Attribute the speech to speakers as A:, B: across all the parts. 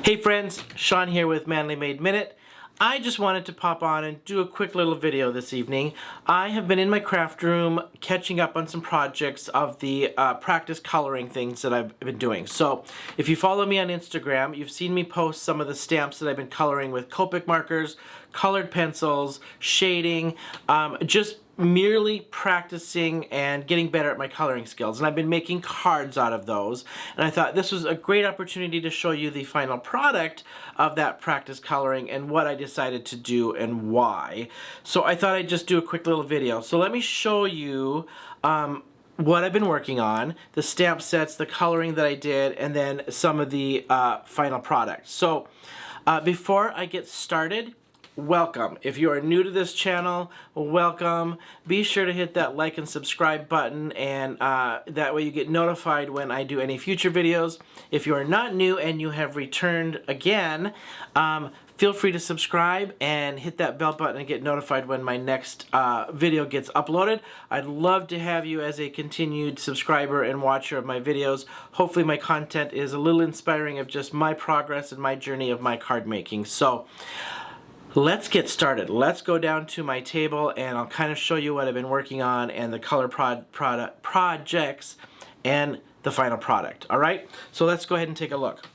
A: Hey friends, Shawn here with Manly Made Minute. I just wanted to pop on and do a quick little video this evening. I have been in my craft room catching up on some projects of the practice coloring things that I've been doing. So if you follow me on Instagram, you've seen me post some of the stamps that I've been coloring with copic markers, colored pencils, shading, just merely practicing and getting better at my coloring skills. And I've been making cards out of those. And I thought this was a great opportunity to show you the final product of that practice coloring and what I decided to do and why. So I thought I'd just do a quick little video. So let me show you what I've been working on, the stamp sets, the coloring that I did, and then some of the final product. So before I get started, welcome. If you are new to this channel, welcome. Be sure to hit that like and subscribe button, and that way you get notified when I do any future videos. If you are not new and you have returned again, feel free to subscribe and hit that bell button and get notified when my next video gets uploaded. I'd love to have you as a continued subscriber and watcher of my videos. Hopefully my content is a little inspiring of just my progress and my journey of my card making. So let's get started. Let's go down to my table and I'll kind of show you what I've been working on and the color projects and the final product. Alright, so let's go ahead and take a look.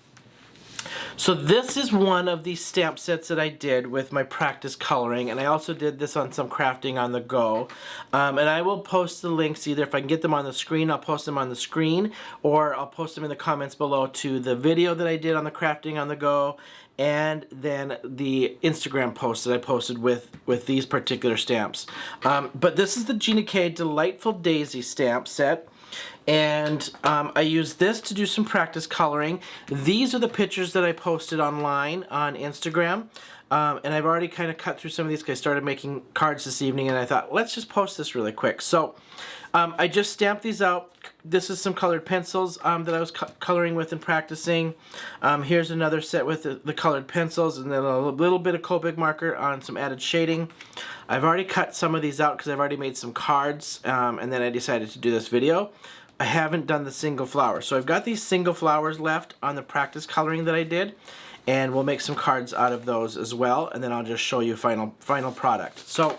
A: So this is one of the stamp sets that I did with my practice coloring, and I also did this on some crafting on the go. And I will post the links, either if I can get them on the screen, I'll post them on the screen, or I'll post them in the comments below to the video that I did on the crafting on the go, and then the Instagram post that I posted with these particular stamps. But this is the Gina K Delightful Daisy stamp set. And I used this to do some practice coloring. These are the pictures that I posted online on Instagram. And I've already kind of cut through some of these because I started making cards this evening, and I thought, let's just post this really quick. So I just stamped these out. This is some colored pencils that I was coloring with and practicing. Here's another set with the colored pencils, and then a little bit of copic marker on some added shading. I've already cut some of these out because I've already made some cards, and then I decided to do this video. I haven't done the single flower. So I've got these single flowers left on the practice coloring that I did, and we'll make some cards out of those as well, and then I'll just show you final product. So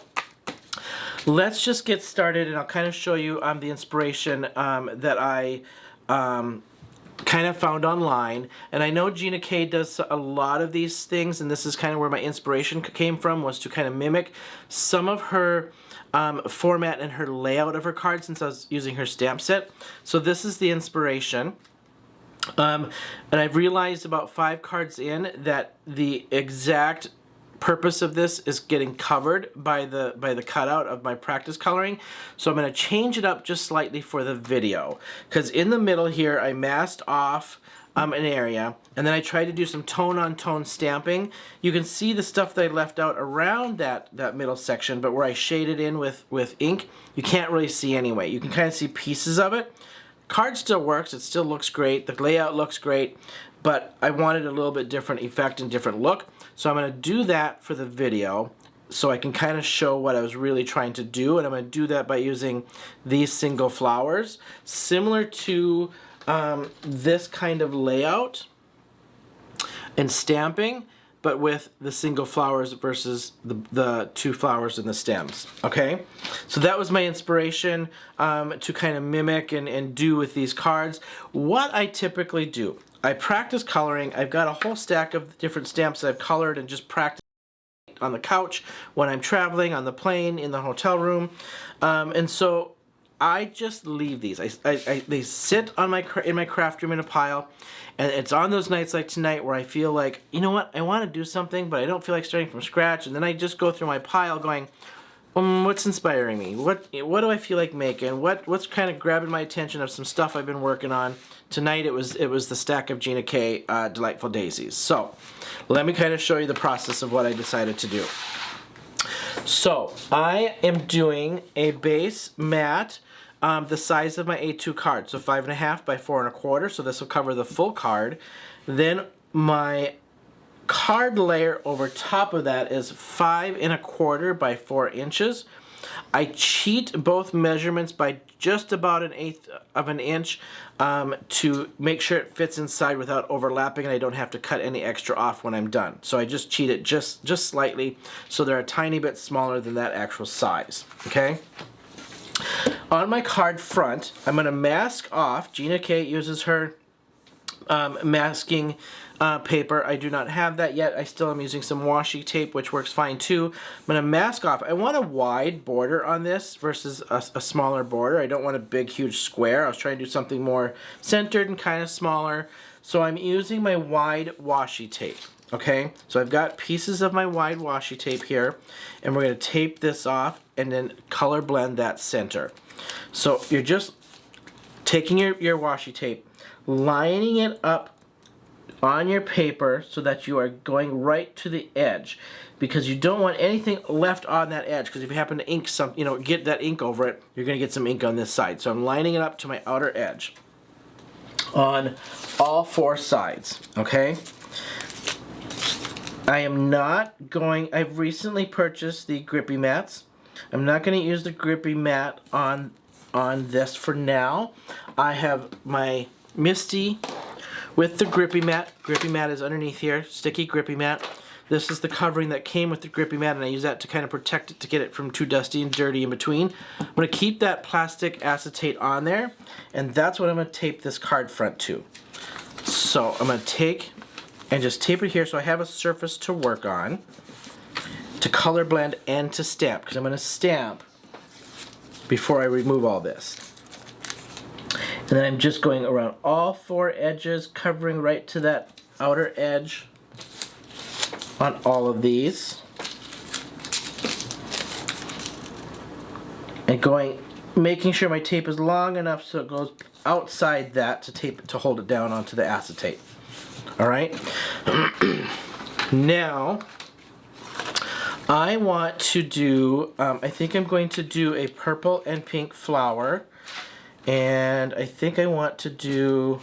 A: let's just get started, and I'll kind of show you the inspiration that I kind of found online. And I know Gina K does a lot of these things, and this is kind of where my inspiration came from, was to kind of mimic some of her format and her layout of her cards, since I was using her stamp set. So this is the inspiration. And I've realized about 5 cards in that the exact purpose of this is getting covered by the cutout of my practice coloring. So I'm going to change it up just slightly for the video, because in the middle here I masked off an area, and then I tried to do some tone-on-tone stamping. You can see the stuff that I left out around that middle section, but where I shaded in with ink, you can't really see anyway. You can kind of see pieces of it. Card still works, it still looks great, the layout looks great, but I wanted a little bit different effect and different look. So I'm going to do that for the video so I can kind of show what I was really trying to do, and I'm going to do that by using these single flowers, similar to this kind of layout and stamping, but with the single flowers versus the 2 flowers in the stems. Okay, so that was my inspiration to kind of mimic and do with these cards. What I typically do, I practice coloring. I've got a whole stack of different stamps that I've colored and just practiced on the couch, when I'm traveling, on the plane, in the hotel room, and so I just leave these. They sit on in my craft room in a pile, and it's on those nights like tonight where I feel like, you know what, I want to do something, but I don't feel like starting from scratch, and then I just go through my pile going, what's inspiring me? What do I feel like making? What's kind of grabbing my attention of some stuff I've been working on? Tonight it was the stack of Gina K Delightful Daisies. So let me kind of show you the process of what I decided to do. So I am doing a base mat the size of my A2 card, so 5.5 by 4.25, so this will cover the full card. Then my card layer over top of that is 5.25 by 4 inches. I cheat both measurements by just about 1/8 of an inch to make sure it fits inside without overlapping, and I don't have to cut any extra off when I'm done. So I just cheat it just slightly, so they're a tiny bit smaller than that actual size. Okay. On my card front, I'm going to mask off. Gina K uses her masking paper. I do not have that yet. I still am using some washi tape, which works fine too. I'm going to mask off. I want a wide border on this versus a smaller border. I don't want a big, huge square. I was trying to do something more centered and kind of smaller. So I'm using my wide washi tape. Okay, so I've got pieces of my wide washi tape here, and we're going to tape this off and then color blend that center. So you're just taking your washi tape, lining it up on your paper so that you are going right to the edge, because you don't want anything left on that edge, because if you happen to ink some, get that ink over it, you're going to get some ink on this side. So I'm lining it up to my outer edge on all 4 sides, okay? I am not going, I've recently purchased the grippy mats. I'm not going to use the grippy mat on this for now. I have my Misty with the grippy mat. Grippy mat is underneath here, sticky grippy mat. This is the covering that came with the grippy mat, and I use that to kind of protect it, to get it from too dusty and dirty in between. I'm going to keep that plastic acetate on there, and that's what I'm going to tape this card front to. So I'm going to take and just tape it here so I have a surface to work on, to color blend and to stamp, because I'm going to stamp before I remove all this. And then I'm just going around all 4 edges, covering right to that outer edge on all of these. And making sure my tape is long enough so it goes outside that to hold it down onto the acetate. Alright? Now, I want to do, I think I'm going to do a purple and pink flower, and I think I want to do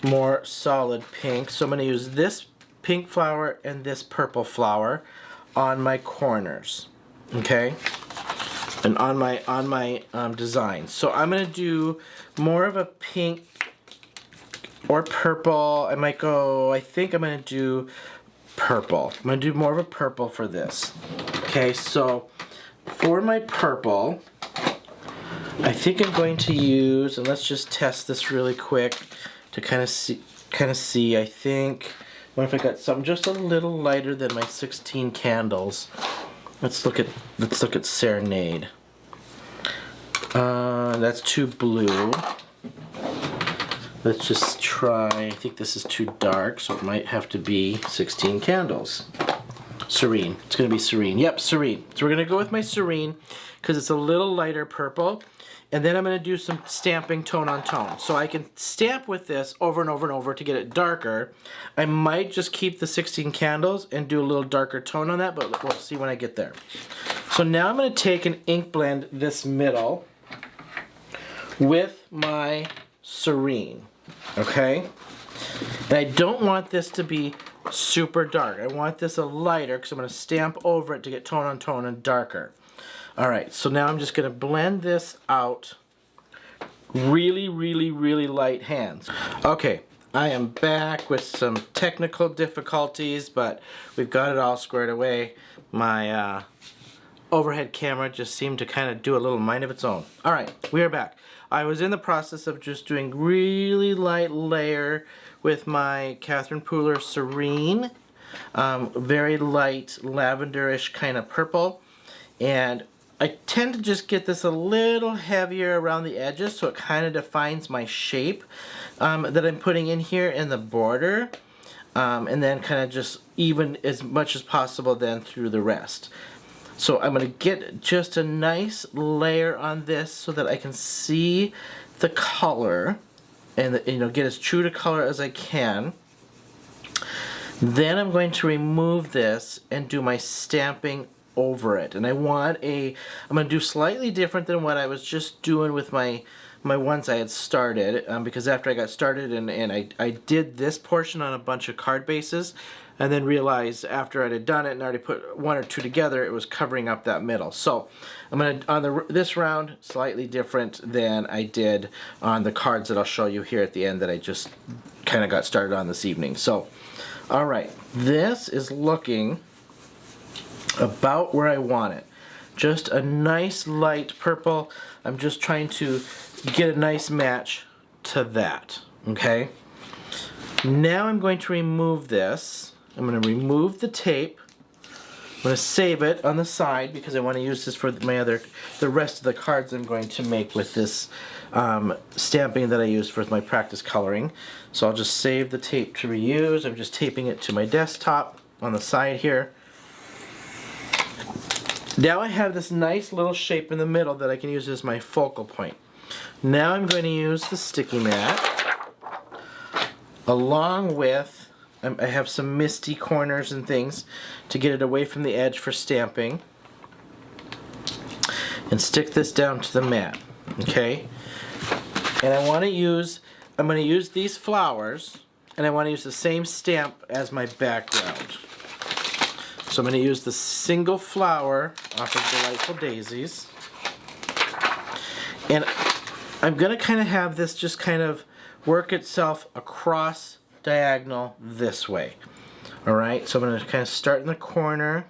A: more solid pink, so I'm going to use this pink flower and this purple flower on my corners, okay, and on my design. So I'm going to do more of a pink or purple. I might go, I think I'm going to do purple. I'm going to do more of a purple for this. Okay, so for my purple, I think I'm going to use, and let's just test this really quick to kind of see, I think, what if I got something just a little lighter than my 16 candles. Let's look at Serenade. That's too blue. Let's just try, I think this is too dark, so it might have to be 16 candles. Serene. It's going to be Serene. Yep, Serene. So we're going to go with my Serene because it's a little lighter purple. And then I'm going to do some stamping tone on tone. So I can stamp with this over and over and over to get it darker. I might just keep the 16 candles and do a little darker tone on that, but we'll see when I get there. So now I'm going to take and ink blend this middle with my Serene. Okay? And I don't want this to be super dark. I want this a lighter because I'm going to stamp over it to get tone on tone and darker. Alright, so now I'm just going to blend this out. Really, really, really light hands. Okay, I am back with some technical difficulties, but we've got it all squared away. My overhead camera just seemed to kind of do a little mind of its own. Alright, we are back. I was in the process of just doing really light layer with my Catherine Pooler Serene. Very light lavenderish kind of purple. And I tend to just get this a little heavier around the edges so it kind of defines my shape that I'm putting in here in the border. And then kind of just even as much as possible then through the rest. So I'm going to get just a nice layer on this so that I can see the color and get as true to color as I can. Then I'm going to remove this and do my stamping over it. And I'm going to do slightly different than what I was just doing with my my ones I had started, because after I got started and I did this portion on a bunch of card bases, and then realized after I had done it and already put one or two together, it was covering up that middle. So I'm going to, on this round, slightly different than I did on the cards that I'll show you here at the end that I just kind of got started on this evening. So, all right, this is looking about where I want it. Just a nice light purple. I'm just trying to get a nice match to that, okay? Now I'm going to remove this. I'm going to remove the tape. I'm going to save it on the side because I want to use this for the rest of the cards I'm going to make with this stamping that I used for my practice coloring. So I'll just save the tape to reuse. I'm just taping it to my desktop on the side here. Now I have this nice little shape in the middle that I can use as my focal point. Now I'm going to use the sticky mat along with, I have some misty corners and things to get it away from the edge for stamping, and stick this down to the mat, okay? And I'm going to use these flowers, and I want to use the same stamp as my background. So I'm going to use the single flower off of Delightful Daisies, and I'm going to kind of have this just kind of work itself across diagonal this way. Alright, so I'm going to kind of start in the corner,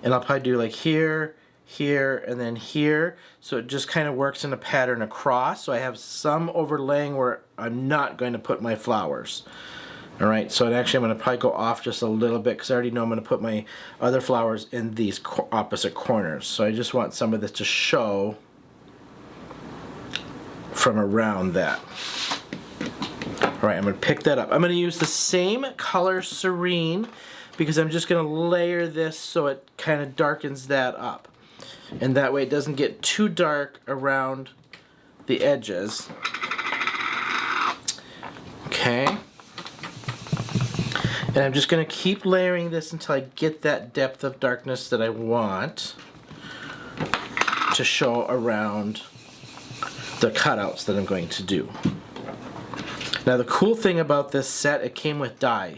A: and I'll probably do like here, here, and then here, so it just kind of works in a pattern across, so I have some overlaying where I'm not going to put my flowers. Alright, so actually I'm going to probably go off just a little bit because I already know I'm going to put my other flowers in these opposite corners. So I just want some of this to show from around that. Alright, I'm going to pick that up. I'm going to use the same color Serene because I'm just going to layer this so it kind of darkens that up. And that way it doesn't get too dark around the edges. Okay. And I'm just going to keep layering this until I get that depth of darkness that I want to show around the cutouts that I'm going to do. Now the cool thing about this set, it came with die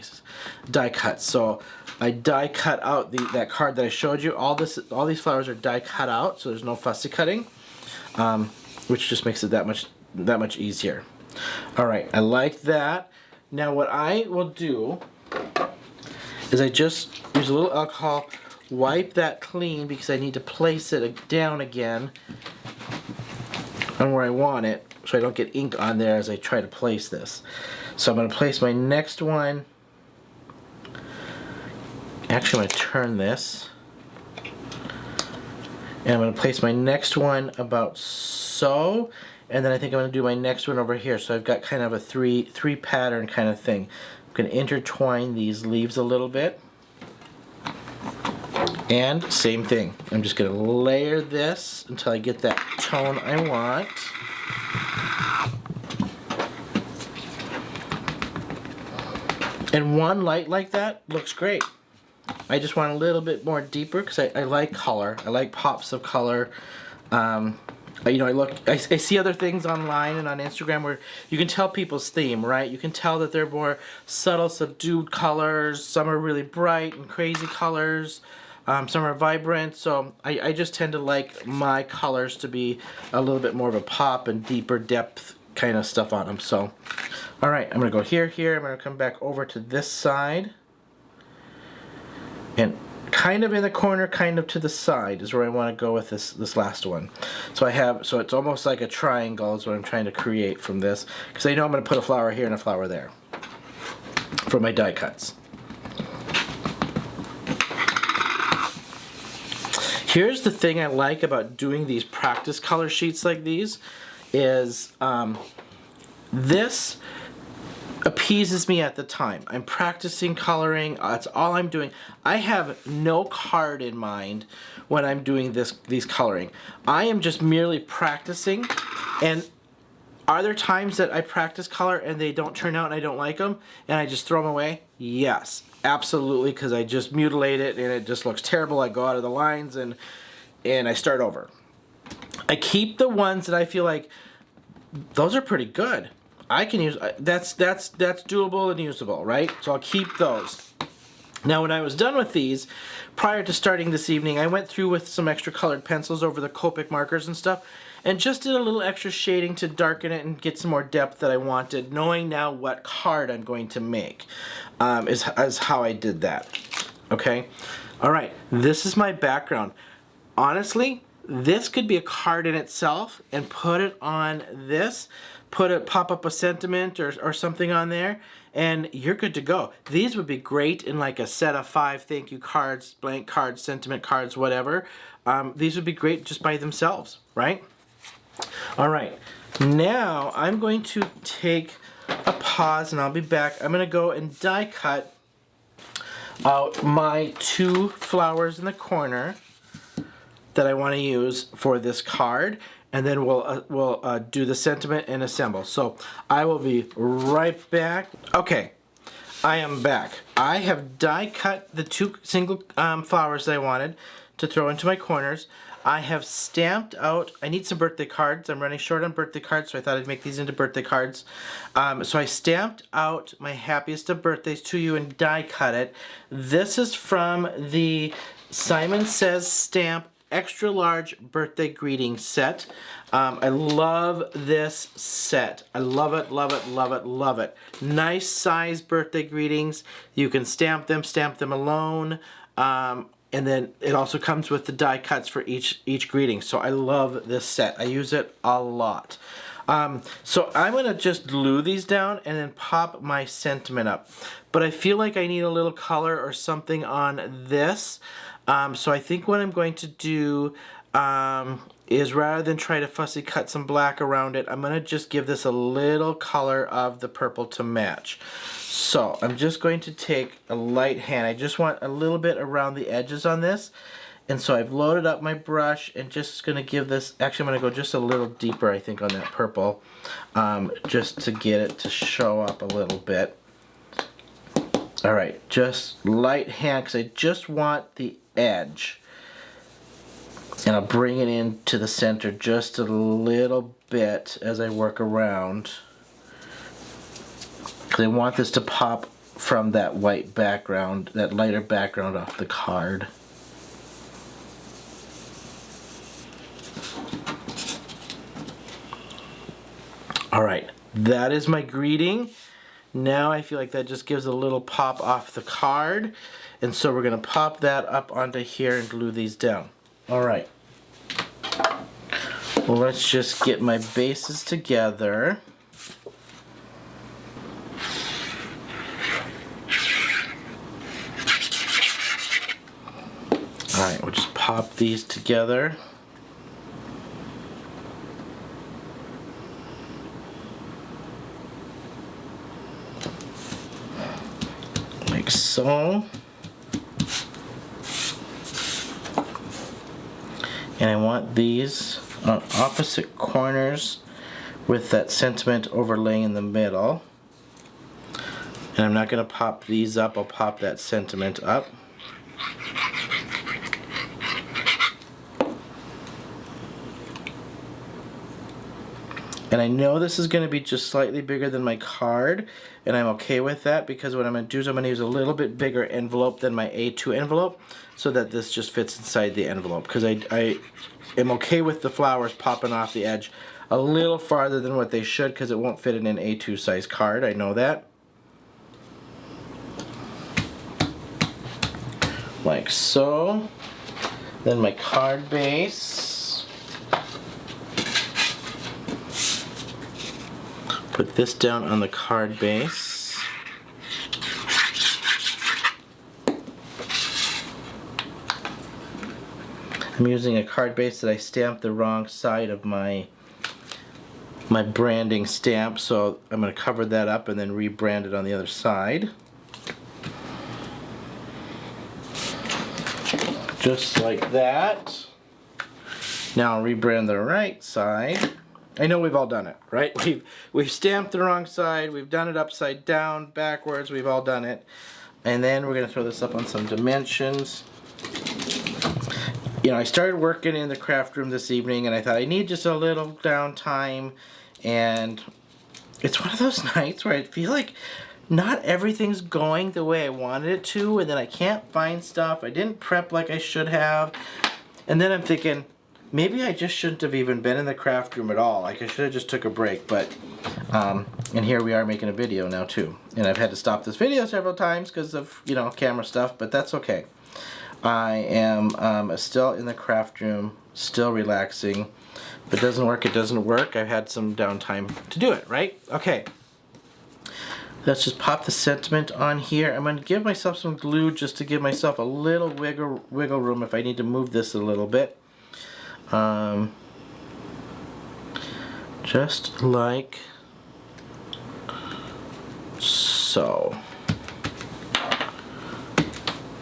A: cuts. So I die cut out that card that I showed you. All these flowers are die cut out, so there's no fussy cutting, which just makes it that much easier. All right, I like that. Now what I will do is I just use a little alcohol, wipe that clean because I need to place it down again on where I want it, so I don't get ink on there as I try to place this. So I'm going to place my next one. Actually, I'm going to turn this. And I'm going to place my next one about so. And then I think I'm going to do my next one over here. So I've got kind of a three pattern kind of thing. I'm going to intertwine these leaves a little bit. And same thing. I'm just going to layer this until I get that tone I want. And one light like that looks great. I just want a little bit more deeper because I like color. I like pops of color. You know, I see other things online and on Instagram where you can tell people's theme, right? You can tell that they're more subtle, subdued colors. Some are really bright and crazy colors. Some are vibrant. So I just tend to like my colors to be a little bit more of a pop and deeper depth kind of stuff on them. So, all right, I'm going to go here. I'm going to come back over to this side. And kind of in the corner, kind of to the side is where I want to go with this last one. So it's almost like a triangle is what I'm trying to create from this, because I know I'm going to put a flower here and a flower there for my die cuts. Here's the thing I like about doing these practice color sheets like these is this appeases me at the time. I'm practicing coloring. That's all I'm doing. I have no card in mind when I'm doing these coloring. I am just merely practicing. And are there times that I practice color and they don't turn out and I don't like them and I just throw them away? Yes, absolutely, because I just mutilate it and it just looks terrible. I go out of the lines and I start over. I keep the ones that I feel like those are pretty good. I can use, that's doable and usable, right? So I'll keep those. Now when I was done with these, prior to starting this evening, I went through with some extra colored pencils over the Copic markers and stuff, and just did a little extra shading to darken it and get some more depth that I wanted, knowing now what card I'm going to make, is how I did that. Okay? Alright, this is my background. Honestly, this could be a card in itself, and put it on this, pop up a sentiment or something on there, and you're good to go. These would be great in like a set of 5 thank you cards, blank cards, sentiment cards, whatever. These would be great just by themselves, right? All right, now I'm going to take a pause and I'll be back. I'm going to go and die cut out my 2 flowers in the corner that I want to use for this card, and then we'll do the sentiment and assemble. So I will be right back. Okay, I am back. I have die cut the 2 single flowers that I wanted to throw into my corners. I have stamped out, I need some birthday cards. I'm running short on birthday cards, so I thought I'd make these into birthday cards. So I stamped out my happiest of birthdays to you and die cut it. This is from the Simon Says Stamp extra large birthday greeting set. I love this set. I love it, love it, love it, love it. Nice size birthday greetings. You can stamp them alone. And then it also comes with the die cuts for each greeting. So I love this set. I use it a lot. So I'm going to just glue these down and then pop my sentiment up. But I feel like I need a little color or something on this. So I think what I'm going to do is, rather than try to fussy cut some black around it, I'm going to just give this a little color of the purple to match. So I'm just going to take a light hand. I just want a little bit around the edges on this. And so I've loaded up my brush and just going to give this, actually I'm going to go just a little deeper I think on that purple, just to get it to show up a little bit. Alright, just light hand because I just want the edge. And I'll bring it into the center just a little bit as I work around. Because I want this to pop from that white background, that lighter background off the card. Alright, that is my greeting. Now I feel like that just gives a little pop off the card. And so we're going to pop that up onto here and glue these down. Alright. Well, let's just get my bases together. Alright, we'll just pop these together. Like so. And I want these on opposite corners with that sentiment overlaying in the middle. And I'm not going to pop these up, I'll pop that sentiment up. And I know this is going to be just slightly bigger than my card, and I'm okay with that because what I'm going to do is I'm going to use a little bit bigger envelope than my A2 envelope so that this just fits inside the envelope, because I am okay with the flowers popping off the edge a little farther than what they should because it won't fit in an A2 size card. I know that. Like so. Then my card base. Put this down on the card base. I'm using a card base that I stamped the wrong side of my branding stamp, so I'm going to cover that up and then rebrand it on the other side. Just like that. Now I'll rebrand the right side. I know we've all done it, right? We've stamped the wrong side, we've done it upside down, backwards, we've all done it. And then we're going to throw this up on some dimensions. You know, I started working in the craft room this evening and I thought I need just a little downtime and it's one of those nights where I feel like not everything's going the way I wanted it to, and then I can't find stuff. I didn't prep like I should have, and then I'm thinking, maybe I just shouldn't have even been in the craft room at all. Like I should have just took a break, but and here we are making a video now too. And I've had to stop this video several times because of, you know, camera stuff, but that's okay. I am still in the craft room, still relaxing. If it doesn't work, it doesn't work. I've had some downtime to do it, right? Okay. Let's just pop the sentiment on here. I'm going to give myself some glue just to give myself a little wiggle room if I need to move this a little bit. Just like so.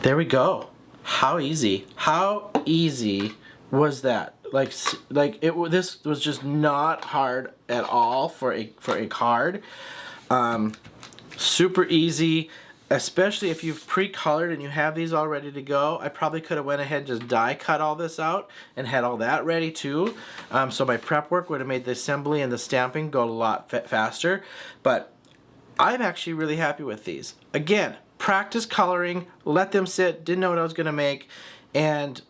A: There we go. How easy. How easy was that? This was just not hard at all for a card. Super easy, especially if you've pre-colored and you have these all ready to go. I probably could have went ahead and just die cut all this out and had all that ready too. So my prep work would have made the assembly and the stamping go a lot faster. But I'm actually really happy with these. Again, practice coloring, let them sit, didn't know what I was going to make, and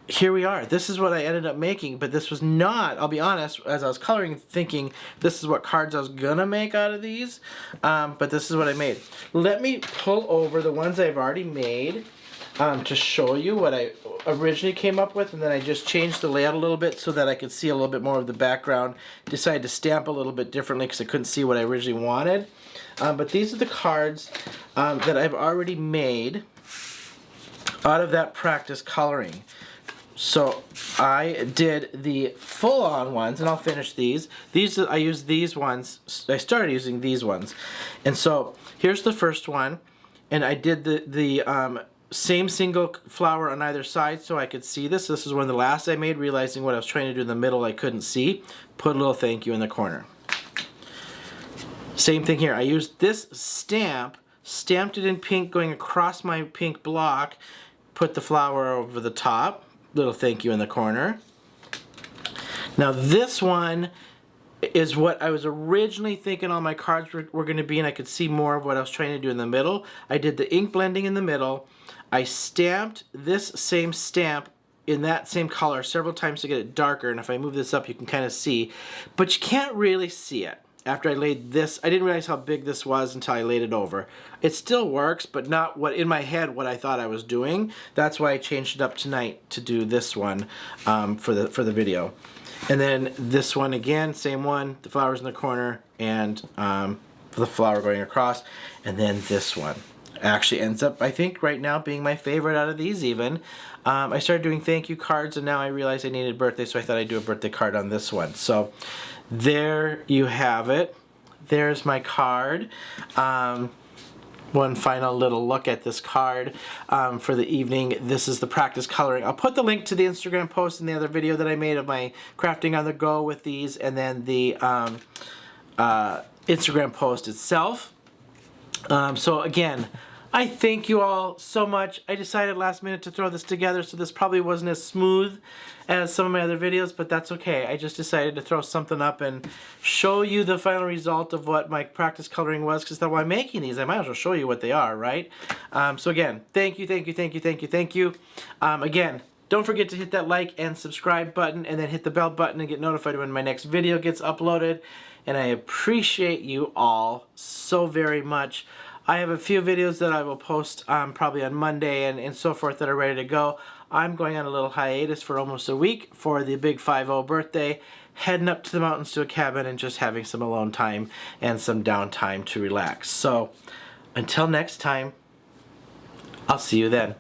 A: here we are. This is what I ended up making, but this was not, I'll be honest, as I was coloring, thinking this is what cards I was gonna make out of these, but this is what I made. Let me pull over the ones I've already made to show you what I originally came up with, and then I just changed the layout a little bit so that I could see a little bit more of the background. Decided to stamp a little bit differently because I couldn't see what I originally wanted. But these are the cards that I've already made out of that practice coloring. So I did the full-on ones, and I'll finish these. I used these ones. I started using these ones, and so here's the first one, and I did the same single flower on either side so I could see this. This is one of the last I made, realizing what I was trying to do in the middle I couldn't see. Put a little thank you in the corner. Same thing here. I used this stamp, stamped it in pink going across my pink block, put the flower over the top. Little thank you in the corner. Now this one is what I was originally thinking all my cards were going to be, and I could see more of what I was trying to do in the middle. I did the ink blending in the middle. I stamped this same stamp in that same color several times to get it darker, and if I move this up you can kind of see, but you can't really see it. After I laid this, I didn't realize how big this was until I laid it over. It still works, but not what in my head what I thought I was doing. That's why I changed it up tonight to do this one for the video. And then this one again, same one, the flowers in the corner and the flower going across. And then this one actually ends up, I think, right now being my favorite out of these even. I started doing thank you cards, and now I realized I needed birthday, so I thought I'd do a birthday card on this one. So there you have it. There's my card. One final little look at this card for the evening. This is the practice coloring. I'll put the link to the Instagram post and the other video that I made of my crafting on the go with these, and then the Instagram post itself. So again, I thank you all so much. I decided last minute to throw this together, so this probably wasn't as smooth as some of my other videos, but that's okay. I just decided to throw something up and show you the final result of what my practice coloring was, because while I'm making these, I might as well show you what they are, right? So again, thank you, thank you, thank you, thank you, thank you. Again, don't forget to hit that like and subscribe button, and then hit the bell button and get notified when my next video gets uploaded. And I appreciate you all so very much. I have a few videos that I will post probably on Monday and so forth that are ready to go. I'm going on a little hiatus for almost a week for the big 5-0 birthday, heading up to the mountains to a cabin and just having some alone time and some downtime to relax. So until next time, I'll see you then.